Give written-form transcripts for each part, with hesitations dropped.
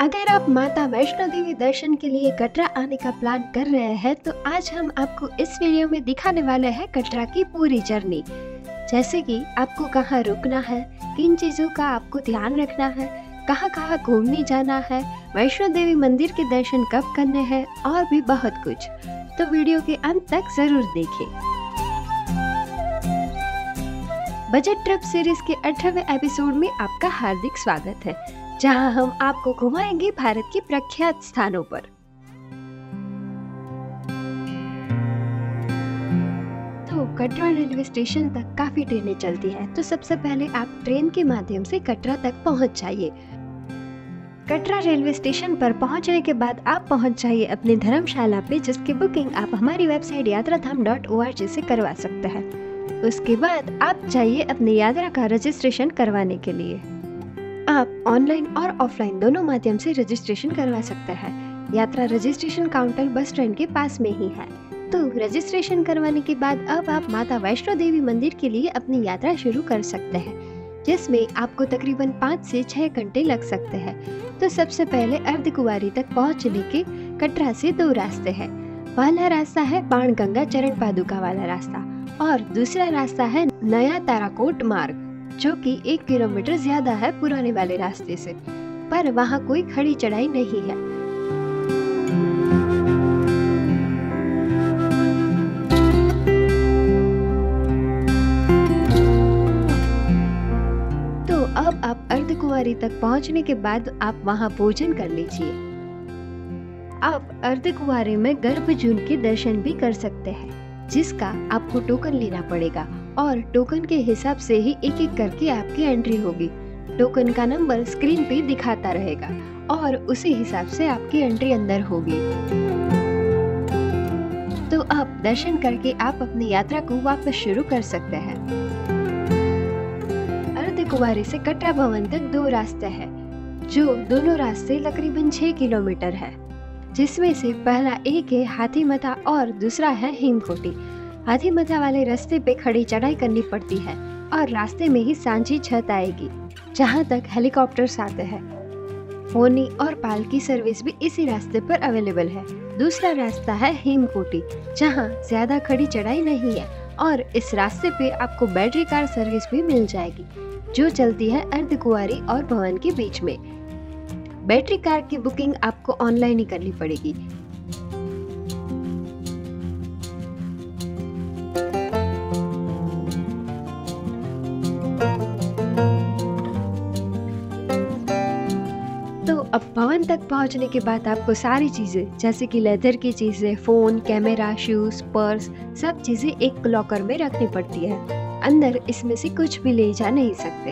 अगर आप माता वैष्णो देवी दर्शन के लिए कटरा आने का प्लान कर रहे हैं तो आज हम आपको इस वीडियो में दिखाने वाले हैं कटरा की पूरी जर्नी। जैसे कि आपको कहाँ रुकना है, किन चीजों का आपको ध्यान रखना है, कहाँ कहाँ घूमने जाना है, वैष्णो देवी मंदिर के दर्शन कब करने हैं और भी बहुत कुछ। तो वीडियो के अंत तक जरूर देखें। बजट ट्रिप सीरीज के 18वें एपिसोड में आपका हार्दिक स्वागत है, जहां हम आपको घुमाएंगे भारत के प्रख्यात स्थानों पर। तो कटरा रेलवे स्टेशन तक काफी ट्रेनें चलती हैं, तो सबसे पहले आप ट्रेन के माध्यम से कटरा तक पहुंच जाइए। कटरा रेलवे स्टेशन पर पहुंचने के बाद आप पहुंच जाइए अपनी धर्मशाला पे, जिसकी बुकिंग आप हमारी वेबसाइट yatratham.org से करवा सकते हैं। उसके बाद आप जाइए अपनी यात्रा का रजिस्ट्रेशन करवाने के लिए। आप ऑनलाइन और ऑफलाइन दोनों माध्यम से रजिस्ट्रेशन करवा सकते हैं। यात्रा रजिस्ट्रेशन काउंटर बस स्टैंड के पास में ही है। तो रजिस्ट्रेशन करवाने के बाद अब आप माता वैष्णो देवी मंदिर के लिए अपनी यात्रा शुरू कर सकते हैं, जिसमें आपको तकरीबन 5 से 6 घंटे लग सकते हैं। तो सबसे पहले अर्धकुंवारी तक पहुंचने के कटरा से 2 रास्ते हैं। पहला रास्ता है बाणगंगा चरण पादुका वाला रास्ता और दूसरा रास्ता है नया ताराकोट मार्ग, जो कि 1 किलोमीटर ज्यादा है पुराने वाले रास्ते से, पर वहाँ कोई खड़ी चढ़ाई नहीं है। तो अब आप अर्धकुंवारी तक पहुँचने के बाद आप वहाँ भोजन कर लीजिए। आप अर्धकुंवारी में गर्भजून के दर्शन भी कर सकते हैं, जिसका आपको टोकन लेना पड़ेगा और टोकन के हिसाब से ही एक एक करके आपकी एंट्री होगी। टोकन का नंबर स्क्रीन पे दिखाता रहेगा और उसी हिसाब से आपकी एंट्री अंदर होगी। तो आप दर्शन करके आप अपनी यात्रा को वापस शुरू कर सकते हैं। अर्धकुंवारी से कटरा भवन तक 2 रास्ते हैं, जो दोनों रास्ते तकरीबन 6 किलोमीटर है, जिसमें से पहला एक है हाथीमथा और दूसरा है हेमकोटी। हाथीमथा वाले रास्ते पे खड़ी चढ़ाई करनी पड़ती है और रास्ते में ही सांझी छत आएगी, जहां तक हेलीकॉप्टर्स आते हैं। फोनी और पालकी सर्विस भी इसी रास्ते पर अवेलेबल है। दूसरा रास्ता है हेमकोटी, जहां ज्यादा खड़ी चढ़ाई नहीं है और इस रास्ते पे आपको बैटरी कार सर्विस भी मिल जाएगी, जो चलती है अर्धकुंवारी और भवन के बीच में। बैटरी कार की बुकिंग आपको ऑनलाइन ही करनी पड़ेगी। तो अब भवन तक पहुंचने के बाद आपको सारी चीजें जैसे कि लेदर की चीजें, फोन, कैमरा, शूज, पर्स, सब चीजें एक लॉकर में रखनी पड़ती है। अंदर इसमें से कुछ भी ले जा नहीं सकते।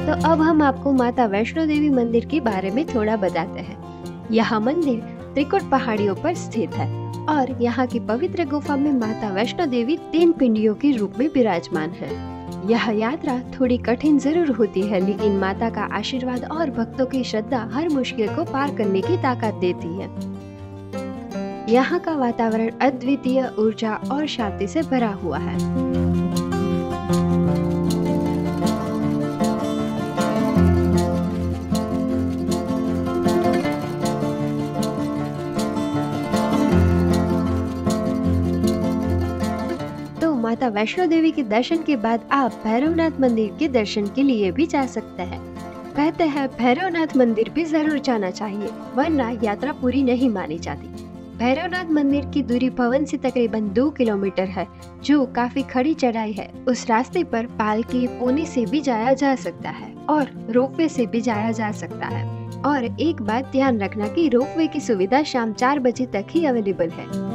तो अब हम आपको माता वैष्णो देवी मंदिर के बारे में थोड़ा बताते हैं। यह मंदिर त्रिकुट पहाड़ियों पर स्थित है और यहाँ की पवित्र गुफा में माता वैष्णो देवी 3 पिंडियों के रूप में विराजमान है। यह यात्रा थोड़ी कठिन जरूर होती है, लेकिन माता का आशीर्वाद और भक्तों की श्रद्धा हर मुश्किल को पार करने की ताकत देती है। यहाँ का वातावरण अद्वितीय ऊर्जा और शांति से भरा हुआ है। माता वैष्णो देवी के दर्शन के बाद आप भैरवनाथ मंदिर के दर्शन के लिए भी जा सकते हैं। कहते हैं भैरवनाथ मंदिर भी जरूर जाना चाहिए, वरना यात्रा पूरी नहीं मानी जाती। भैरवनाथ मंदिर की दूरी भवन से तकरीबन 2 किलोमीटर है, जो काफी खड़ी चढ़ाई है। उस रास्ते पर पालकी, पोनी से भी जाया जा सकता है और रोपवे से भी जाया जा सकता है। और एक बात ध्यान रखना कि रोपवे की सुविधा शाम 4 बजे तक ही अवेलेबल है।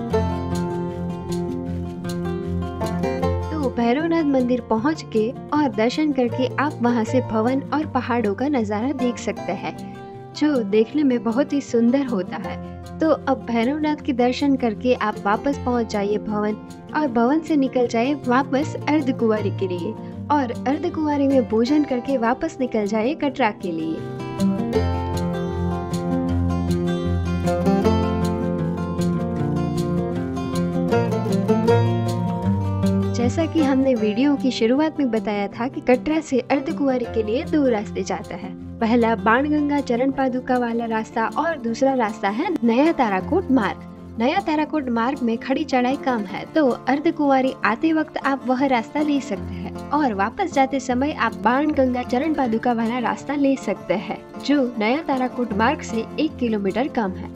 भैरवनाथ मंदिर पहुंच के और दर्शन करके आप वहां से भवन और पहाड़ों का नजारा देख सकते हैं, जो देखने में बहुत ही सुंदर होता है। तो अब भैरवनाथ के दर्शन करके आप वापस पहुंच जाइए भवन, और भवन से निकल जाए वापस अर्धकुंवारी के लिए, और अर्धकुंवारी में भोजन करके वापस निकल जाए कटरा के लिए। जैसा कि हमने वीडियो की शुरुआत में बताया था कि कटरा से अर्धकुंवारी के लिए 2 रास्ते जाता है। पहला बाणगंगा चरण पादुका वाला रास्ता और दूसरा रास्ता है नया ताराकोट मार्ग। नया ताराकोट मार्ग में खड़ी चढ़ाई कम है, तो अर्धकुंवारी आते वक्त आप वह रास्ता ले सकते हैं और वापस जाते समय आप बाणगंगा चरण पादुका वाला रास्ता ले सकते हैं, जो नया ताराकोट मार्ग से 1 किलोमीटर कम है।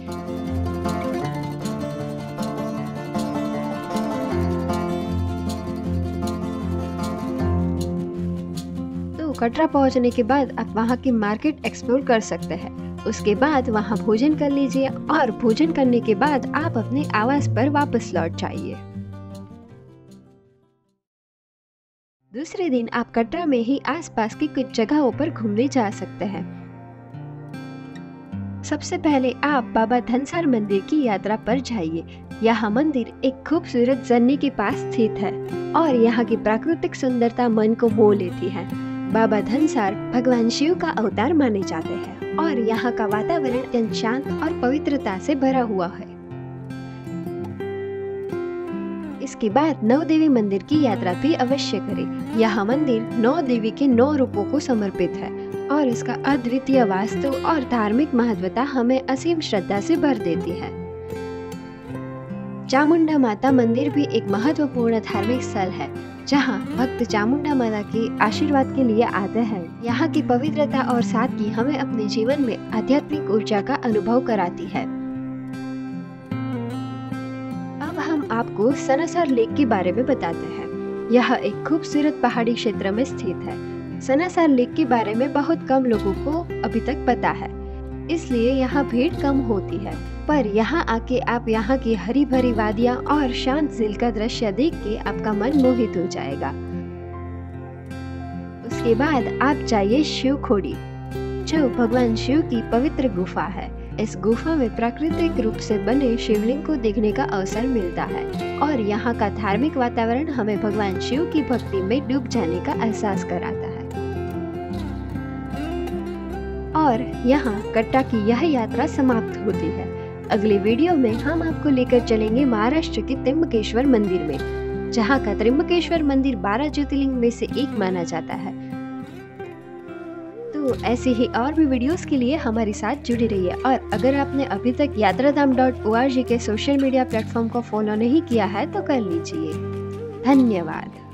तो कटरा पहुंचने के बाद आप वहां की मार्केट एक्सप्लोर कर सकते हैं। उसके बाद वहां भोजन कर लीजिए और भोजन करने के बाद आप अपने आवास पर वापस लौट जाइए। दूसरे दिन आप कटरा में ही आसपास की कुछ जगहों पर घूमने जा सकते हैं। सबसे पहले आप बाबा धनसार मंदिर की यात्रा पर जाइए। यह मंदिर एक खूबसूरत झरने के पास स्थित है और यहाँ की प्राकृतिक सुंदरता मन को मोह लेती है। बाबा धनसार भगवान शिव का अवतार माने जाते हैं और यहाँ का वातावरण अत्यंत शांत और पवित्रता से भरा हुआ है। इसके बाद 9 देवी मंदिर की यात्रा भी अवश्य करें। यह मंदिर 9 देवी के 9 रूपों को समर्पित है और इसका अद्वितीय वास्तु और धार्मिक महत्वता हमें असीम श्रद्धा से भर देती है। चामुंडा माता मंदिर भी एक महत्वपूर्ण धार्मिक स्थल है, जहां भक्त चामुंडा माता के आशीर्वाद के लिए आते हैं। यहाँ की पवित्रता और सादगी हमें अपने जीवन में आध्यात्मिक ऊर्जा का अनुभव कराती है। अब हम आपको सनासर लेक के बारे में बताते हैं। यह एक खूबसूरत पहाड़ी क्षेत्र में स्थित है। सनासर लेक के बारे में बहुत कम लोगों को अभी तक पता है, इसलिए यहाँ भीड़ कम होती है। पर यहाँ आके आप यहाँ की हरी भरी वादियाँ और शांत झील का दृश्य देख के आपका मन मोहित हो जाएगा। उसके बाद आप जाइए शिव खोड़ी, जो भगवान शिव की पवित्र गुफा है। इस गुफा में प्राकृतिक रूप से बने शिवलिंग को देखने का अवसर मिलता है और यहाँ का धार्मिक वातावरण हमें भगवान शिव की भक्ति में डूब जाने का एहसास कराता है। और यहाँ कटरा की यह यात्रा समाप्त होती है। अगले वीडियो में हम आपको लेकर चलेंगे महाराष्ट्र के त्र्यंबकेश्वर मंदिर में, जहाँ का त्र्यंबकेश्वर मंदिर 12 ज्योतिर्लिंग में से एक माना जाता है। तो ऐसे ही और भी वीडियोस के लिए हमारे साथ जुड़े रहिए और अगर आपने अभी तक यात्राधाम.org के सोशल मीडिया प्लेटफॉर्म को फॉलो नहीं किया है तो कर लीजिए। धन्यवाद।